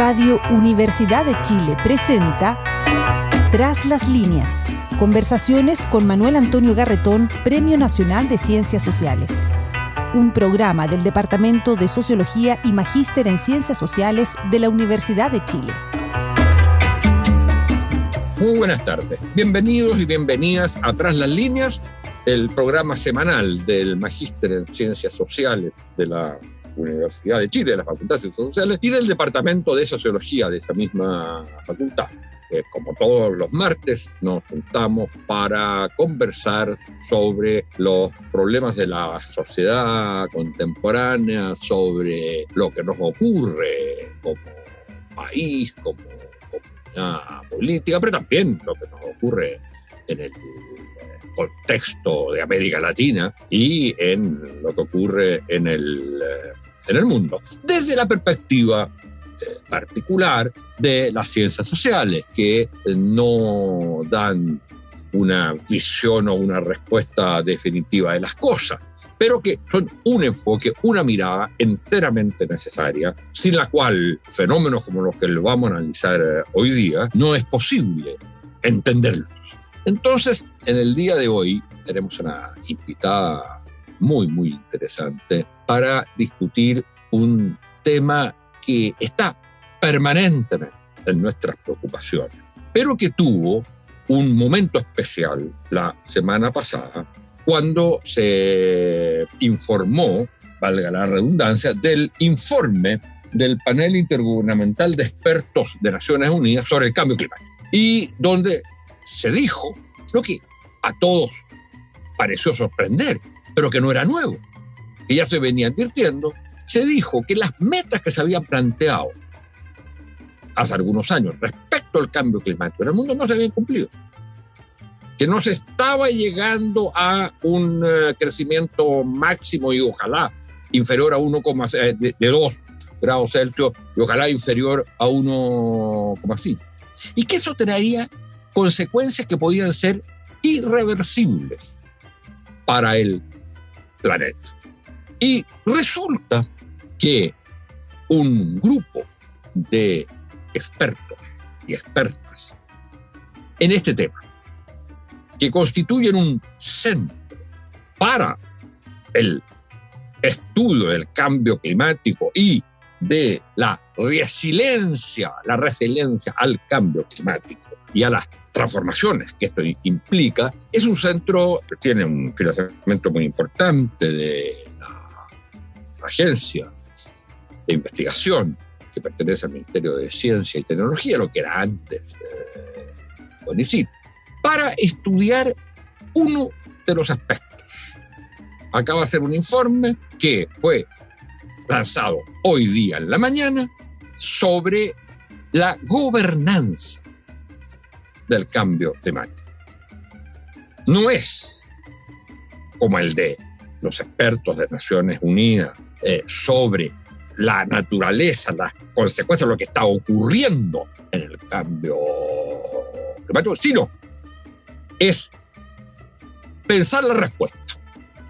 Radio Universidad de Chile presenta Tras las líneas. Conversaciones con Manuel Antonio Garretón, Premio Nacional de Ciencias Sociales. Un programa del Departamento de Sociología y Magíster en Ciencias Sociales de la Universidad de Chile. Muy buenas tardes. Bienvenidos y bienvenidas a Tras las líneas, el programa semanal del Magíster en Ciencias Sociales de la Universidad de Chile, de la Facultad de Ciencias Sociales y del Departamento de Sociología de esa misma facultad. Como todos los martes, nos juntamos para conversar sobre los problemas de la sociedad contemporánea, sobre lo que nos ocurre como país, como comunidad política, pero también lo que nos ocurre en el contexto de América Latina y en lo que ocurre en el mundo, desde la perspectiva particular de las ciencias sociales, que no dan una visión o una respuesta definitiva de las cosas, pero que son un enfoque, una mirada enteramente necesaria, sin la cual fenómenos como los que vamos a analizar hoy día no es posible entenderlos. Entonces, en el día de hoy tenemos una invitada muy interesante para discutir un tema que está permanentemente en nuestras preocupaciones, pero que tuvo un momento especial la semana pasada cuando se informó, valga la redundancia, del informe del Panel Intergubernamental de Expertos de Naciones Unidas sobre el Cambio Climático, y donde se dijo lo que a todos pareció sorprender, pero que no era nuevo, que ya se venía advirtiendo. Se dijo que las metas que se habían planteado hace algunos años respecto al cambio climático en el mundo no se habían cumplido, que no se estaba llegando a un crecimiento máximo y ojalá inferior a 2 grados Celsius y ojalá inferior a 1,5, y que eso traía consecuencias que podían ser irreversibles para el planeta. Y resulta que un grupo de expertos y expertas en este tema, que constituyen un centro para el estudio del cambio climático y de la resiliencia al cambio climático y a las transformaciones que esto implica, es un centro que tiene un financiamiento muy importante de la agencia de investigación que pertenece al Ministerio de Ciencia y Tecnología, lo que era antes CONICYT, para estudiar uno de los aspectos. Acaba de ser un informe que fue lanzado hoy día en la mañana sobre la gobernanza del cambio climático. No es como el de los expertos de Naciones Unidas sobre la naturaleza, las consecuencias de lo que está ocurriendo en el cambio climático, sino es pensar la respuesta.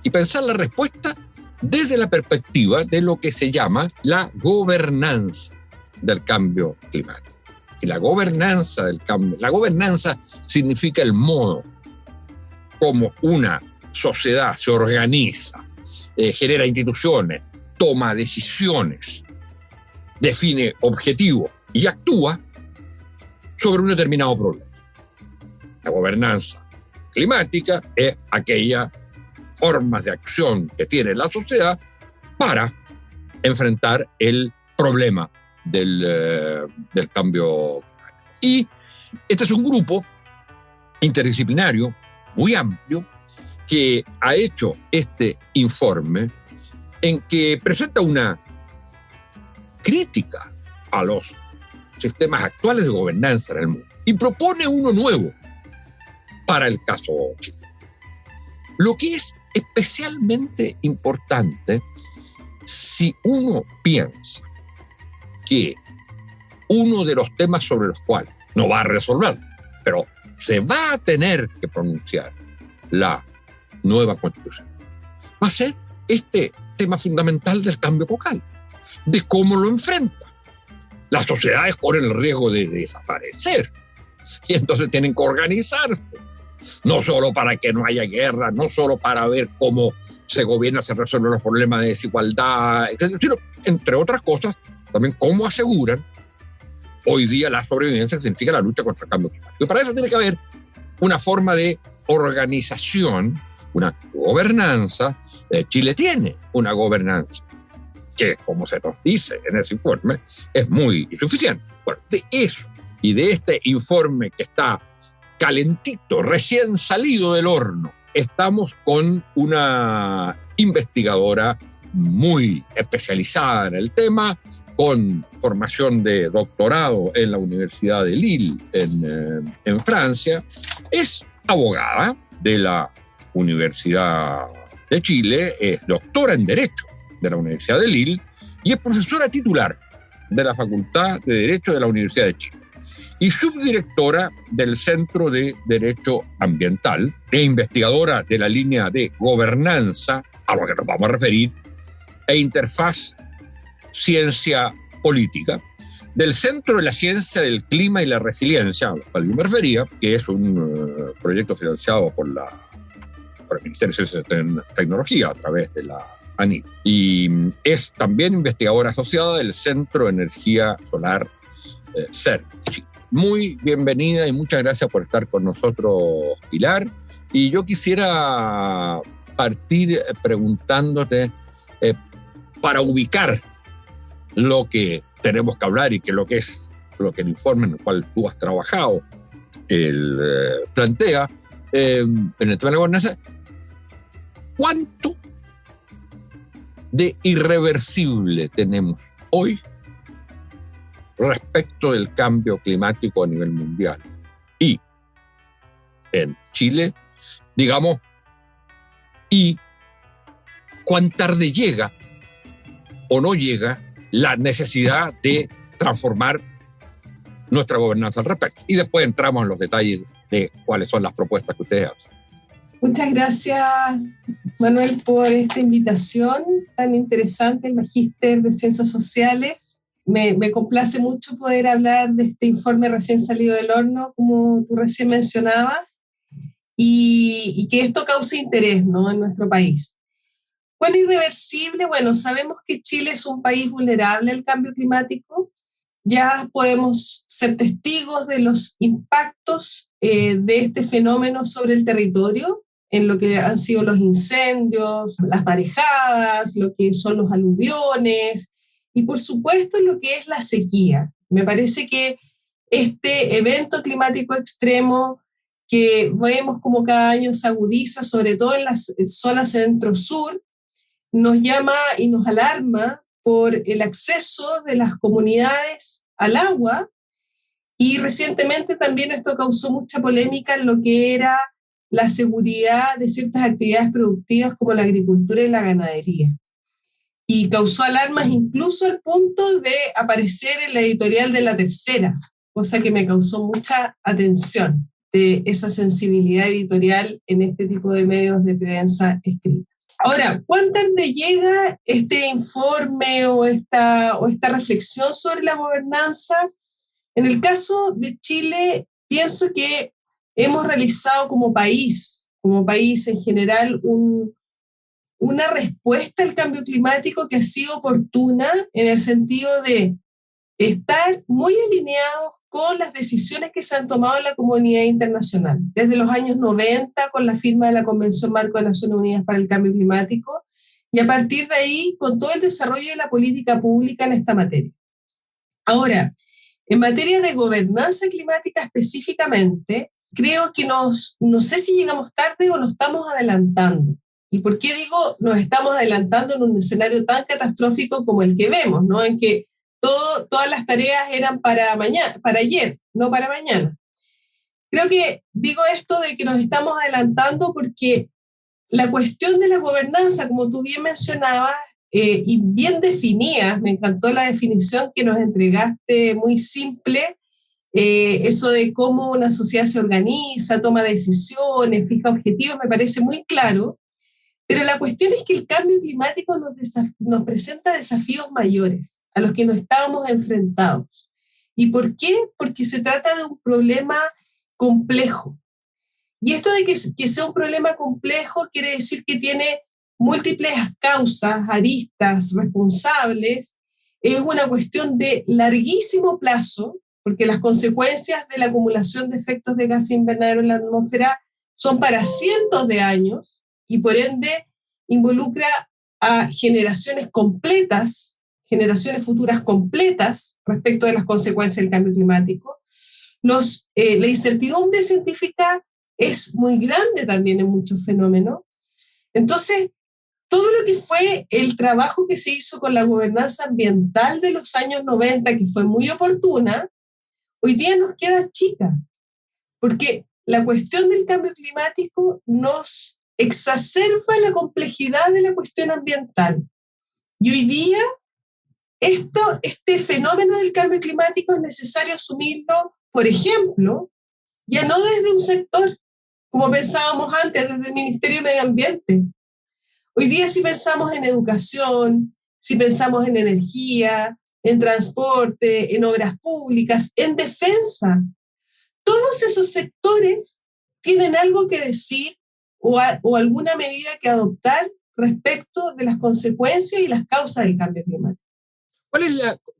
Y pensar la respuesta desde la perspectiva de lo que se llama la gobernanza del cambio climático. Y la gobernanza del cambio, la gobernanza significa el modo como una sociedad se organiza, genera instituciones, toma decisiones, define objetivos y actúa sobre un determinado problema. La gobernanza climática es aquella forma de acción que tiene la sociedad para enfrentar el problema del cambio climático. Y este es un grupo interdisciplinario muy amplio que ha hecho este informe en que presenta una crítica a los sistemas actuales de gobernanza en el mundo y propone uno nuevo para el caso chileno. Lo que es especialmente importante si uno piensa que uno de los temas sobre los cuales no va a resolver, pero se va a tener que pronunciar la nueva Constitución, va a ser este tema fundamental del cambio epocal, de cómo lo enfrenta. las sociedades corren el riesgo de desaparecer. Y entonces tienen que organizarse. No solo para que no haya guerra, no solo para ver cómo se gobierna, se resuelven los problemas de desigualdad, etc., sino, entre otras cosas, también cómo aseguran hoy día la sobrevivencia, que significa la lucha contra el cambio climático. Y para eso tiene que haber una forma de organización, una gobernanza. Chile tiene una gobernanza que, como se nos dice en ese informe, es muy insuficiente. Bueno, de eso y de este informe que está calentito, recién salido del horno, estamos con una investigadora muy especializada en el tema, con formación de doctorado en la Universidad de Lille, en Francia. Es abogada de la Universidad de Chile, es doctora en Derecho de la Universidad de Lille y es profesora titular de la Facultad de Derecho de la Universidad de Chile y subdirectora del Centro de Derecho Ambiental e investigadora de la línea de gobernanza, a lo que nos vamos a referir, e interfaz ciencia política, del Centro de la Ciencia del Clima y la Resiliencia, al cual yo me refería, que es un proyecto financiado por el Ministerio de Ciencia y Tecnología a través de la ANIT. Y es también investigadora asociada del Centro de Energía Solar CERN. Muy bienvenida y muchas gracias por estar con nosotros, Pilar. Y yo quisiera partir preguntándote, para ubicar lo que tenemos que hablar y que lo que el informe en el cual tú has trabajado plantea en el tema de la gobernanza, ¿cuánto de irreversible tenemos hoy respecto del cambio climático a nivel mundial? Y en Chile, digamos, y cuán tarde llega o no llega la necesidad de transformar nuestra gobernanza al respecto. Y después entramos en los detalles de cuáles son las propuestas que ustedes hacen. Muchas gracias, Manuel, por esta invitación tan interesante, el Magíster de Ciencias Sociales. Me complace mucho poder hablar de este informe recién salido del horno, como tú recién mencionabas, y que esto cause interés, ¿no?, en nuestro país. ¿Cuál es irreversible? Bueno, sabemos que Chile es un país vulnerable al cambio climático. Ya podemos ser testigos de los impactos de este fenómeno sobre el territorio, en lo que han sido los incendios, las marejadas, lo que son los aluviones y, por supuesto, lo que es la sequía. Me parece que este evento climático extremo que vemos como cada año se agudiza, sobre todo en las zonas centro-sur, nos llama y nos alarma por el acceso de las comunidades al agua, y recientemente también esto causó mucha polémica en lo que era la seguridad de ciertas actividades productivas como la agricultura y la ganadería. Y causó alarmas incluso al punto de aparecer en la editorial de La Tercera, cosa que me causó mucha atención de esa sensibilidad editorial en este tipo de medios de prensa escrita. Ahora, ¿cuán tarde llega este informe o esta reflexión sobre la gobernanza? En el caso de Chile, pienso que hemos realizado como país en general, una respuesta al cambio climático que ha sido oportuna en el sentido de estar muy alineados con las decisiones que se han tomado en la comunidad internacional, desde los años 90 con la firma de la Convención Marco de Naciones Unidas para el Cambio Climático, y a partir de ahí con todo el desarrollo de la política pública en esta materia. Ahora, en materia de gobernanza climática específicamente, creo que no sé si llegamos tarde o nos estamos adelantando. ¿Y por qué digo nos estamos adelantando en un escenario tan catastrófico como el que vemos, ¿no?, en que todas las tareas eran para ayer, no para mañana? Creo que digo esto de que nos estamos adelantando porque la cuestión de la gobernanza, como tú bien mencionabas, y bien definías, me encantó la definición que nos entregaste, muy simple, eso de cómo una sociedad se organiza, toma decisiones, fija objetivos, me parece muy claro. Pero la cuestión es que el cambio climático nos presenta desafíos mayores a los que nos estábamos enfrentados. ¿Y por qué? Porque se trata de un problema complejo. Y esto de que sea un problema complejo quiere decir que tiene múltiples causas, aristas, responsables. Es una cuestión de larguísimo plazo, porque las consecuencias de la acumulación de efectos de gas invernadero en la atmósfera son para cientos de años y por ende involucra a generaciones completas, generaciones futuras completas respecto de las consecuencias del cambio climático. La incertidumbre científica es muy grande también en muchos fenómenos. Entonces, todo lo que fue el trabajo que se hizo con la gobernanza ambiental de los años 90, que fue muy oportuna, hoy día nos queda chica, porque la cuestión del cambio climático nos exacerba la complejidad de la cuestión ambiental. Y hoy día, este fenómeno del cambio climático es necesario asumirlo, por ejemplo, ya no desde un sector, como pensábamos antes, desde el Ministerio de Medio Ambiente. Hoy día si pensamos en educación, si pensamos en energía, en transporte, en obras públicas, en defensa, todos esos sectores tienen algo que decir o alguna medida que adoptar respecto de las consecuencias y las causas del cambio climático.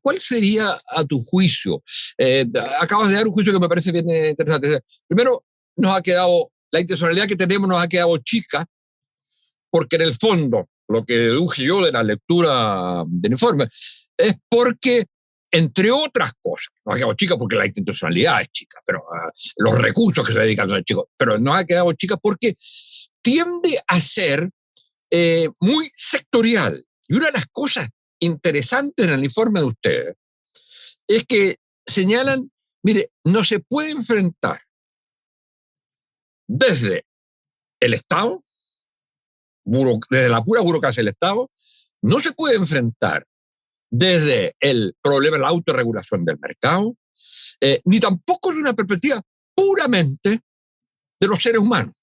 ¿Cuál sería, a tu juicio? Acabas de dar un juicio que me parece bien interesante. Primero, la intencionalidad que tenemos nos ha quedado chica, porque en el fondo, lo que deduje yo de la lectura del informe, es porque, entre otras cosas, nos ha quedado chica porque la intencionalidad es chica, pero los recursos que se dedican son chicos, pero nos ha quedado chica porque tiende a ser muy sectorial. Y una de las cosas interesantes en el informe de ustedes es que señalan, mire, no se puede enfrentar desde el Estado, desde la pura burocracia del Estado, no se puede enfrentar desde el problema de la autorregulación del mercado, ni tampoco de una perspectiva puramente de los seres humanos.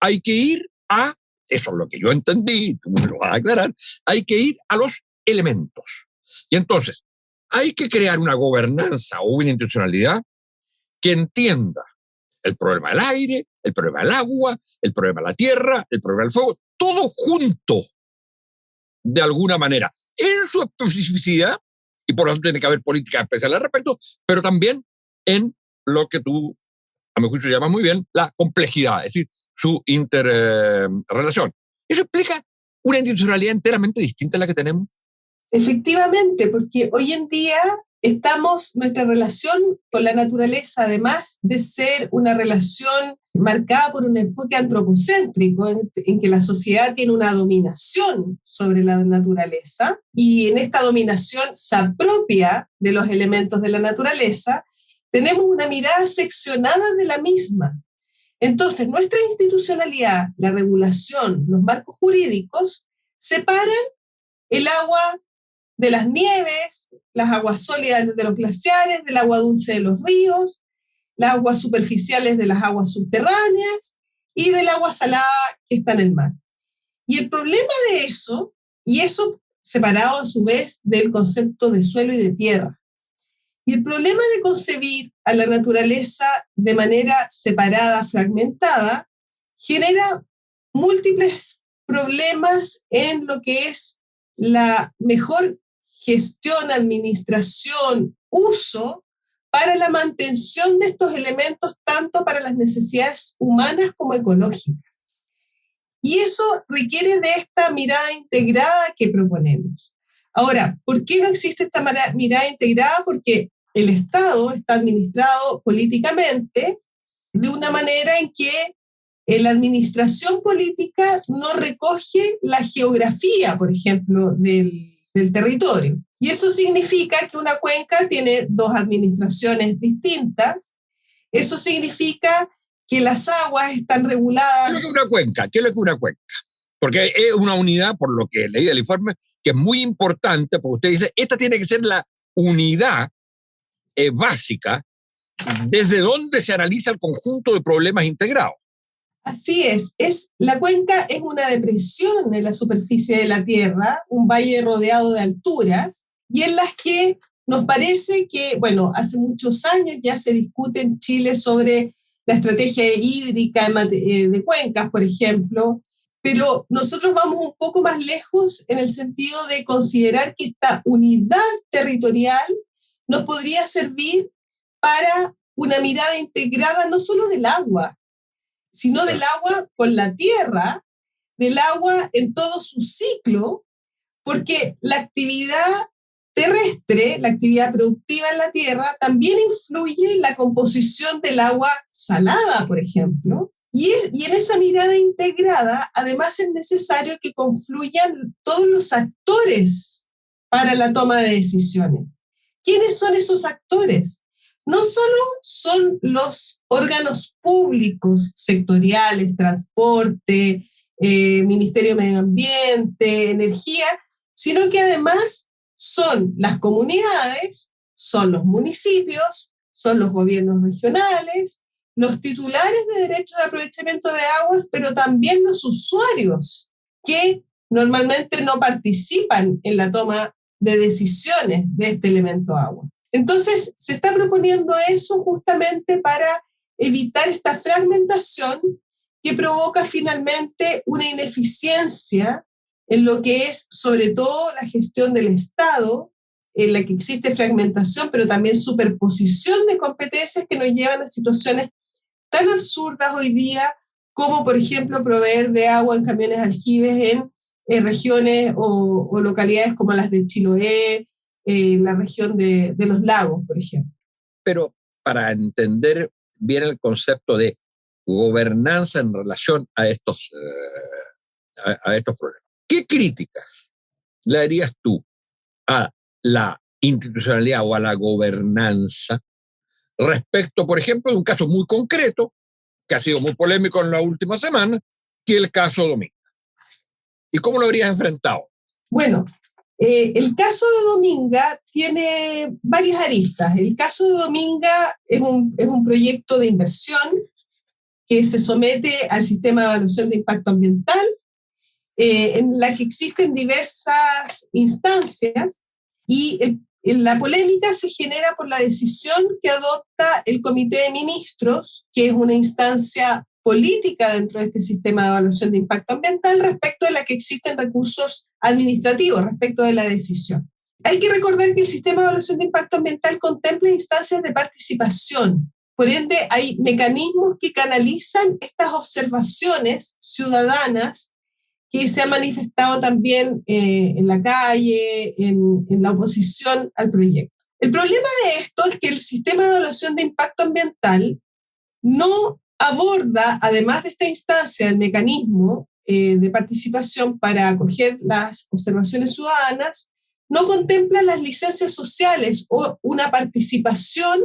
Hay que ir eso es lo que yo entendí, tú me lo vas a aclarar, hay que ir a los elementos. Y entonces, hay que crear una gobernanza o una institucionalidad que entienda el problema del aire, el problema del agua, el problema de la tierra, el problema del fuego, todo junto, de alguna manera, en su especificidad, y por lo tanto tiene que haber políticas especiales al respecto, pero también en lo que tú, a mi juicio, llamas muy bien, la complejidad, es decir, su interrelación. Eso explica una institucionalidad enteramente distinta a la que tenemos. Efectivamente, porque hoy en día nuestra relación con la naturaleza, además de ser una relación marcada por un enfoque antropocéntrico, en que la sociedad tiene una dominación sobre la naturaleza, y en esta dominación se apropia de los elementos de la naturaleza, tenemos una mirada seccionada de la misma. Entonces, nuestra institucionalidad, la regulación, los marcos jurídicos, separan el agua de las nieves, las aguas sólidas de los glaciares, del agua dulce de los ríos, las aguas superficiales de las aguas subterráneas y del agua salada que está en el mar. Y el problema de eso, y eso separado a su vez del concepto de suelo y de tierra, y el problema de concebir a la naturaleza de manera separada, fragmentada, genera múltiples problemas en lo que es la mejor gestión, administración, uso para la mantención de estos elementos, tanto para las necesidades humanas como ecológicas. Y eso requiere de esta mirada integrada que proponemos. Ahora, ¿por qué no existe esta mirada integrada? Porque el Estado está administrado políticamente de una manera en que la administración política no recoge la geografía, por ejemplo, del territorio. Y eso significa que una cuenca tiene dos administraciones distintas. Eso significa que las aguas están reguladas. ¿Qué es lo que una cuenca? ¿Qué es lo que una cuenca? Porque es una unidad, por lo que leí del informe, que es muy importante, porque usted dice, esta tiene que ser la unidad básica desde donde se analiza el conjunto de problemas integrados. Así es. La cuenca es una depresión en la superficie de la Tierra, un valle rodeado de alturas, y en las que nos parece que, bueno, hace muchos años ya se discute en Chile sobre la estrategia hídrica de cuencas, por ejemplo, pero nosotros vamos un poco más lejos en el sentido de considerar que esta unidad territorial nos podría servir para una mirada integrada no solo del agua, sino del agua con la tierra, del agua en todo su ciclo, porque la actividad terrestre, la actividad productiva en la tierra, también influye en la composición del agua salada, por ejemplo. Y en esa mirada integrada, además es necesario que confluyan todos los actores para la toma de decisiones. ¿Quiénes son esos actores? No solo son los órganos públicos sectoriales, transporte, Ministerio de Medio Ambiente, energía, sino que además son las comunidades, son los municipios, son los gobiernos regionales, los titulares de derechos de aprovechamiento de aguas, pero también los usuarios que normalmente no participan en la toma de decisiones de este elemento agua. Entonces, se está proponiendo eso justamente para evitar esta fragmentación que provoca finalmente una ineficiencia en lo que es sobre todo la gestión del Estado, en la que existe fragmentación, pero también superposición de competencias que nos llevan a situaciones tan absurdas hoy día como, por ejemplo, proveer de agua en camiones aljibes en regiones o localidades como las de Chiloé, la región de los lagos, por ejemplo. Pero para entender bien el concepto de gobernanza en relación a estos problemas, ¿qué críticas le harías tú a la institucionalidad o a la gobernanza respecto, por ejemplo, de un caso muy concreto que ha sido muy polémico en la última semana, que es el caso Dominga? ¿Y cómo lo habrías enfrentado? Bueno, el caso de Dominga tiene varias aristas. El caso de Dominga es un proyecto de inversión que se somete al sistema de evaluación de impacto ambiental, en la que existen diversas instancias y la polémica se genera por la decisión que adopta el Comité de Ministros, que es una instancia política dentro de este sistema de evaluación de impacto ambiental, respecto de la que existen recursos administrativos respecto de la decisión. Hay que recordar que el sistema de evaluación de impacto ambiental contempla instancias de participación. Por ende, hay mecanismos que canalizan estas observaciones ciudadanas que se han manifestado también en la calle, en la oposición al proyecto. El problema de esto es que el sistema de evaluación de impacto ambiental no aborda, además de esta instancia, el mecanismo de participación para acoger las observaciones ciudadanas, no contempla las licencias sociales o una participación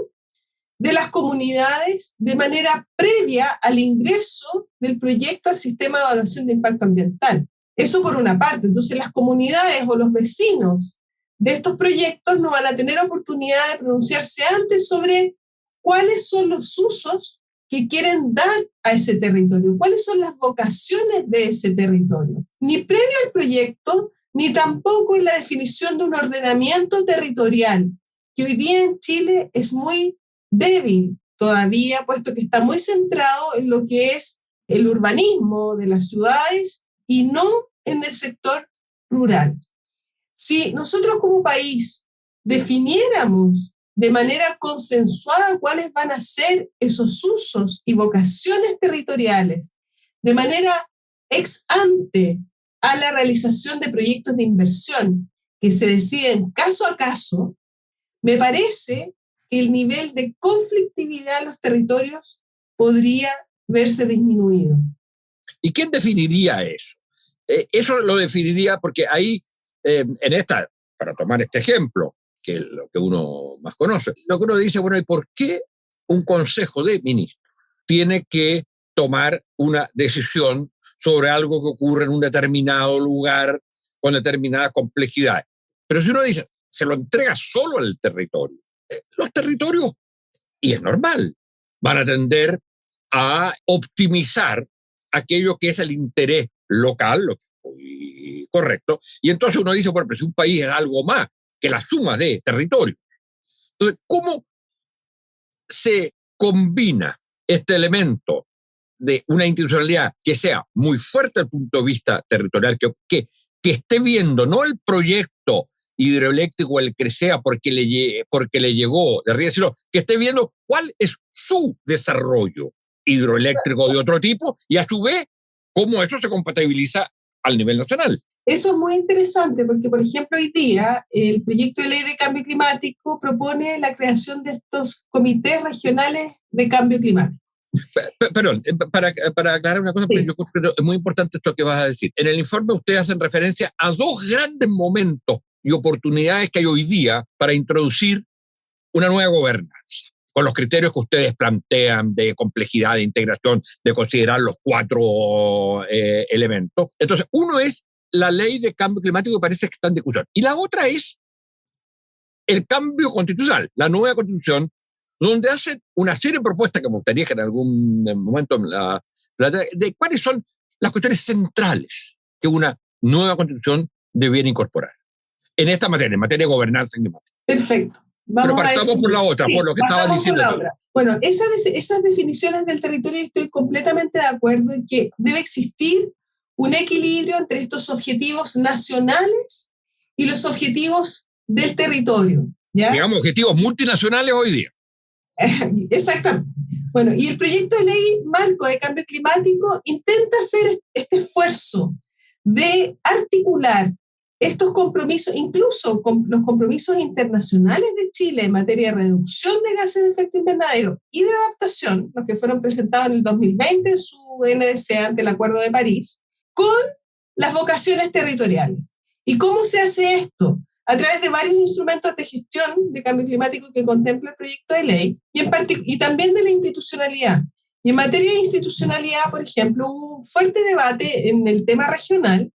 de las comunidades de manera previa al ingreso del proyecto al sistema de evaluación de impacto ambiental. Eso por una parte. Entonces las comunidades o los vecinos de estos proyectos no van a tener oportunidad de pronunciarse antes sobre cuáles son los usos que quieren dar a ese territorio, cuáles son las vocaciones de ese territorio. Ni previo al proyecto, ni tampoco en la definición de un ordenamiento territorial, que hoy día en Chile es muy débil todavía, puesto que está muy centrado en lo que es el urbanismo de las ciudades y no en el sector rural. Si nosotros como país definiéramos de manera consensuada cuáles van a ser esos usos y vocaciones territoriales, de manera ex ante a la realización de proyectos de inversión que se deciden caso a caso, me parece que el nivel de conflictividad en los territorios podría verse disminuido. ¿Y quién definiría eso? Eso lo definiría porque ahí, para tomar este ejemplo, que es lo que uno más conoce, lo que uno dice, bueno, ¿y por qué un consejo de ministros tiene que tomar una decisión sobre algo que ocurre en un determinado lugar con determinadas complejidades? Pero si uno dice, se lo entrega solo al territorio, los territorios, y es normal, van a tender a optimizar aquello que es el interés local, lo que es muy correcto, y entonces uno dice, bueno, pero si un país es algo más que la suma de territorios, Entonces, ¿cómo se combina este elemento de una institucionalidad que sea muy fuerte desde el punto de vista territorial, que esté viendo no el proyecto hidroeléctrico, el que sea porque le llegó de arriba, sino que esté viendo cuál es su desarrollo hidroeléctrico de otro tipo y a su vez cómo eso se compatibiliza al nivel nacional? Eso es muy interesante porque, por ejemplo, hoy día el proyecto de ley de cambio climático propone la creación de estos comités regionales de cambio climático. Perdón, para aclarar una cosa, sí. Yo creo que es muy importante esto que vas a decir. En el informe ustedes hacen referencia a dos grandes momentos y oportunidades que hay hoy día para introducir una nueva gobernanza, con los criterios que ustedes plantean de complejidad, de integración, de considerar los 4 elementos. Entonces, uno es la ley de cambio climático que parece que está en discusión. Y la otra es el cambio constitucional, la nueva constitución, donde hacen una serie de propuestas que me gustaría que en algún momento de cuáles son las cuestiones centrales que una nueva constitución debiera incorporar en esta materia, en materia de gobernanza climática. Perfecto. Pero partamos por la otra, sí, por lo que estaba diciendo. Bueno, esas definiciones del territorio estoy completamente de acuerdo en que debe existir un equilibrio entre estos objetivos nacionales y los objetivos del territorio, ¿ya? Digamos, objetivos multinacionales hoy día. Exactamente. Bueno, y el proyecto de ley marco de cambio climático intenta hacer este esfuerzo de articular estos compromisos, incluso con los compromisos internacionales de Chile en materia de reducción de gases de efecto invernadero y de adaptación, los que fueron presentados en el 2020 en su NDC ante el Acuerdo de París, con las vocaciones territoriales. ¿Y cómo se hace esto? A través de varios instrumentos de gestión de cambio climático que contempla el proyecto de ley y también de la institucionalidad. Y en materia de institucionalidad, por ejemplo, hubo un fuerte debate en el tema regional,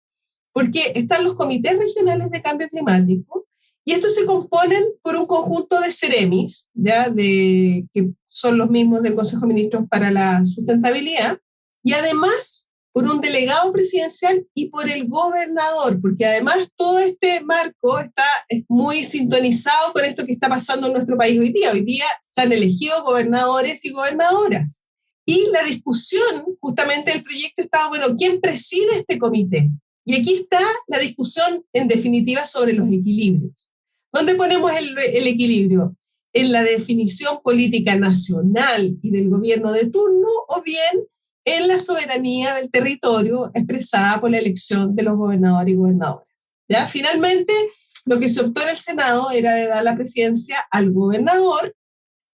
porque están los comités regionales de cambio climático y estos se componen por un conjunto de CEREMIs, ¿ya? Que son los mismos del Consejo de Ministros para la Sustentabilidad, y además por un delegado presidencial y por el gobernador, porque además todo este marco está muy sintonizado con esto que está pasando en nuestro país hoy día. Hoy día se han elegido gobernadores y gobernadoras. Y la discusión, justamente el proyecto estaba, bueno, ¿quién preside este comité? Y aquí está la discusión, en definitiva, sobre los equilibrios. ¿Dónde ponemos el equilibrio? ¿En la definición política nacional y del gobierno de turno o bien en la soberanía del territorio expresada por la elección de los gobernadores y gobernadoras? ¿Ya? Finalmente, lo que se optó en el Senado era de dar la presidencia al gobernador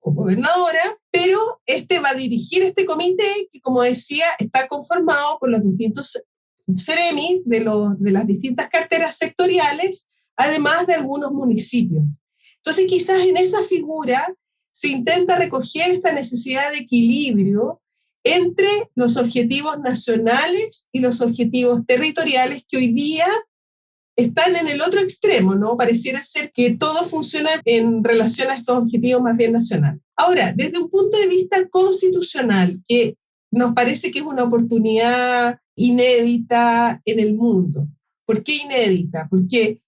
o gobernadora, pero este va a dirigir este comité que, como decía, está conformado por los distintos CEREMIs de las distintas carteras sectoriales, además de algunos municipios. Entonces, quizás en esa figura se intenta recoger esta necesidad de equilibrio entre los objetivos nacionales y los objetivos territoriales que hoy día están en el otro extremo, ¿no? Pareciera ser que todo funciona en relación a estos objetivos más bien nacionales. Ahora, desde un punto de vista constitucional, que nos parece que es una oportunidad inédita en el mundo. ¿Por qué inédita? Porque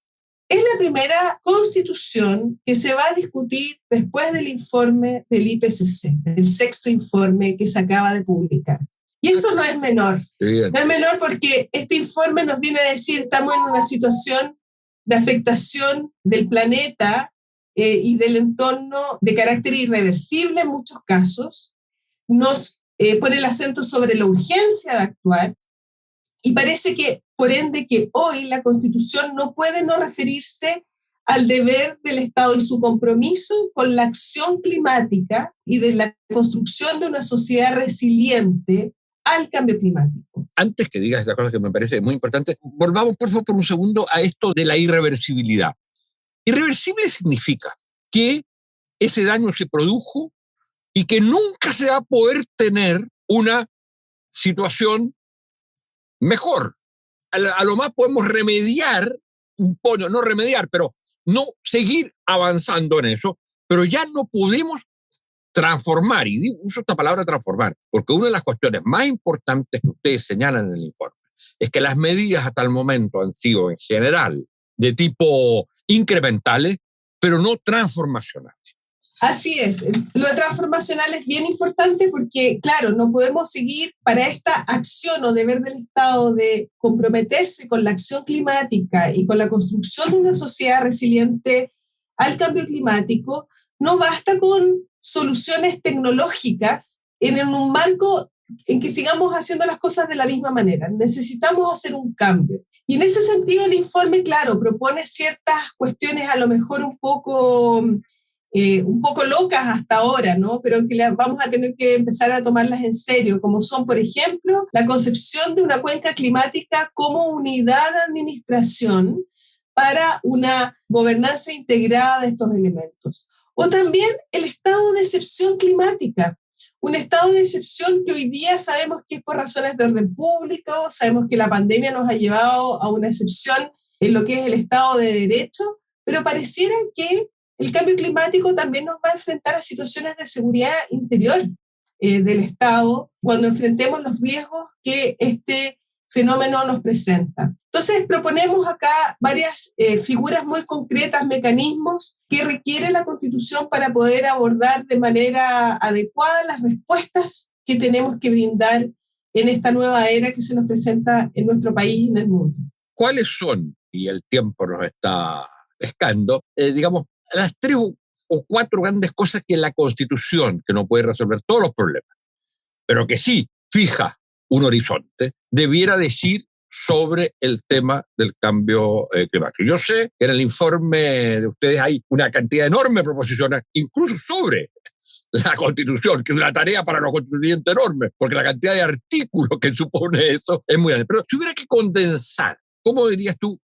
es la primera constitución que se va a discutir después del informe del IPCC, del 6º informe que se acaba de publicar. Y eso no es menor. No es menor porque este informe nos viene a decir estamos en una situación de afectación del planeta y del entorno de carácter irreversible en muchos casos. Nos pone el acento sobre la urgencia de actuar y parece que, por ende, que hoy la Constitución no puede no referirse al deber del Estado y su compromiso con la acción climática y de la construcción de una sociedad resiliente al cambio climático. Antes que digas esta cosa que me parece muy importante, volvamos por favor por un segundo a esto de la irreversibilidad. Irreversible significa que ese daño se produjo y que nunca se va a poder tener una situación mejor. A lo más podemos remediar, no remediar, pero no seguir avanzando en eso, pero ya no podemos transformar, y uso esta palabra transformar, porque una de las cuestiones más importantes que ustedes señalan en el informe es que las medidas hasta el momento han sido en general de tipo incrementales, pero no transformacionales. Así es. Lo transformacional es bien importante porque, claro, no podemos seguir para esta acción o deber del Estado de comprometerse con la acción climática y con la construcción de una sociedad resiliente al cambio climático. No basta con soluciones tecnológicas en un marco en que sigamos haciendo las cosas de la misma manera. Necesitamos hacer un cambio. Y en ese sentido el informe, claro, propone ciertas cuestiones a lo mejor un poco locas hasta ahora, ¿no? Pero que vamos a tener que empezar a tomarlas en serio, como son, por ejemplo, la concepción de una cuenca climática como unidad de administración para una gobernanza integrada de estos elementos. O también el estado de excepción climática, un estado de excepción que hoy día sabemos que es por razones de orden público, sabemos que la pandemia nos ha llevado a una excepción en lo que es el Estado de Derecho, pero pareciera que el cambio climático también nos va a enfrentar a situaciones de seguridad interior del Estado cuando enfrentemos los riesgos que este fenómeno nos presenta. Entonces, proponemos acá varias figuras muy concretas, mecanismos que requiere la Constitución para poder abordar de manera adecuada las respuestas que tenemos que brindar en esta nueva era que se nos presenta en nuestro país y en el mundo. ¿Cuáles son, y el tiempo nos está pescando, digamos, las 3 o 4 grandes cosas que la Constitución, que no puede resolver todos los problemas, pero que sí fija un horizonte, debiera decir sobre el tema del cambio climático? Yo sé que en el informe de ustedes hay una cantidad enorme de proposiciones, incluso sobre la Constitución, que es una tarea para los constituyentes enorme, porque la cantidad de artículos que supone eso es muy grande. Pero si hubiera que condensar, ¿cómo dirías tú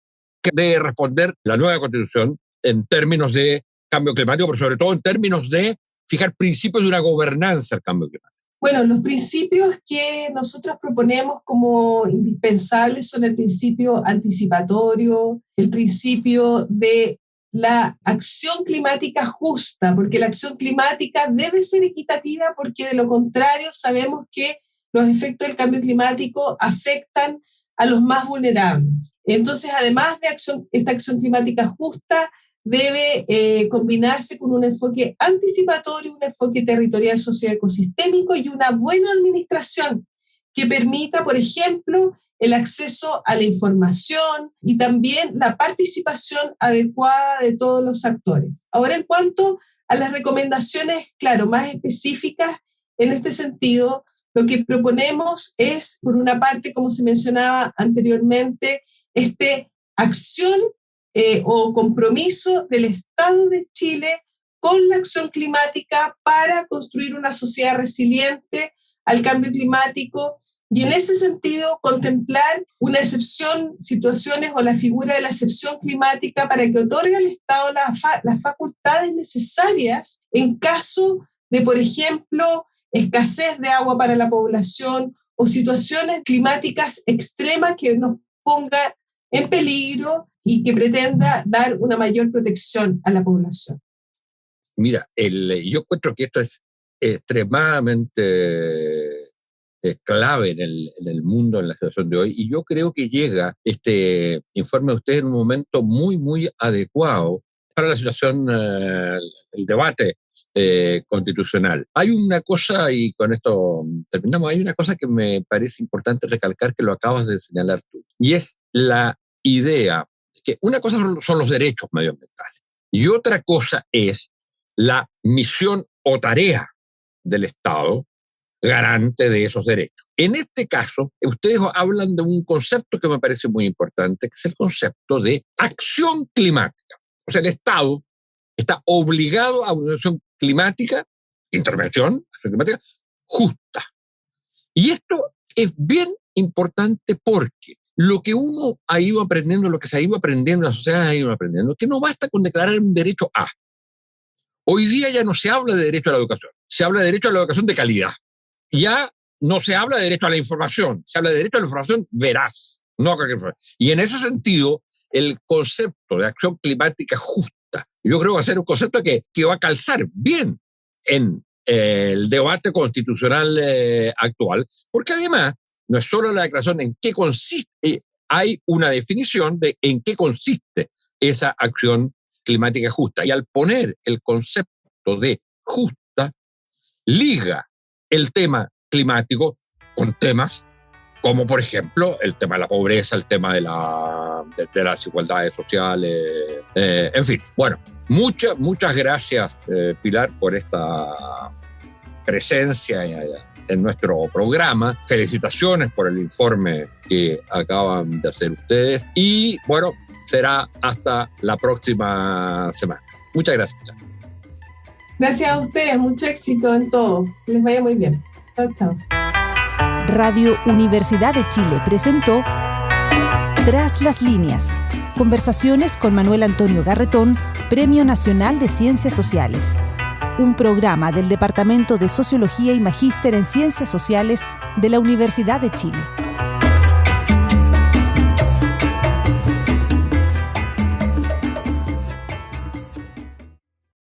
que debe responder la nueva Constitución en términos de cambio climático, pero sobre todo en términos de fijar principios de una gobernanza al cambio climático? Bueno, los principios que nosotros proponemos como indispensables son el principio anticipatorio, el principio de la acción climática justa, porque la acción climática debe ser equitativa, porque de lo contrario sabemos que los efectos del cambio climático afectan a los más vulnerables. Entonces, además de esta acción climática justa, debe combinarse con un enfoque anticipatorio, un enfoque territorial socioecosistémico y una buena administración que permita, por ejemplo, el acceso a la información y también la participación adecuada de todos los actores. Ahora, en cuanto a las recomendaciones, claro, más específicas en este sentido, lo que proponemos es, por una parte, como se mencionaba anteriormente, acción o compromiso del Estado de Chile con la acción climática para construir una sociedad resiliente al cambio climático y en ese sentido contemplar una excepción, situaciones o la figura de la excepción climática para que otorgue al Estado las facultades necesarias en caso de, por ejemplo, escasez de agua para la población o situaciones climáticas extremas que nos pongan en peligro y que pretenda dar una mayor protección a la población. Mira, yo encuentro que esto es extremadamente clave en el mundo, en la situación de hoy, y yo creo que llega este informe de ustedes en un momento muy, muy adecuado para la situación, el debate constitucional. Hay una cosa, y con esto terminamos, hay una cosa que me parece importante recalcar, que lo acabas de señalar tú, y es la idea que una cosa son los derechos medioambientales y otra cosa es la misión o tarea del Estado garante de esos derechos. En este caso, ustedes hablan de un concepto que me parece muy importante, que es el concepto de acción climática. O sea, el Estado está obligado a una acción climática, acción climática justa. Y esto es bien importante porque lo que uno ha ido aprendiendo, lo que se ha ido aprendiendo, la sociedad ha ido aprendiendo, que no basta con declarar un derecho a. Hoy día ya no se habla de derecho a la educación, se habla de derecho a la educación de calidad. Ya no se habla de derecho a la información, se habla de derecho a la información veraz, no a cualquier información. Y en ese sentido, el concepto de acción climática justa, yo creo que va a ser un concepto que va a calzar bien en el debate constitucional actual, porque además no es solo la declaración en qué consiste, hay una definición de en qué consiste esa acción climática justa. Y al poner el concepto concepto de justa liga el tema climático con temas como, por ejemplo, el tema de la pobreza, el tema de las desigualdades sociales, en fin. Bueno, muchas gracias, Pilar, por esta presencia en nuestro programa. Felicitaciones por el informe que acaban de hacer ustedes. Y, bueno, será hasta la próxima semana. Muchas gracias, Pilar. Gracias a ustedes, mucho éxito en todo. Que les vaya muy bien. Chao, chao. Radio Universidad de Chile presentó Tras las líneas. Conversaciones con Manuel Antonio Garretón, Premio Nacional de Ciencias Sociales. Un programa del Departamento de Sociología y Magíster en Ciencias Sociales de la Universidad de Chile.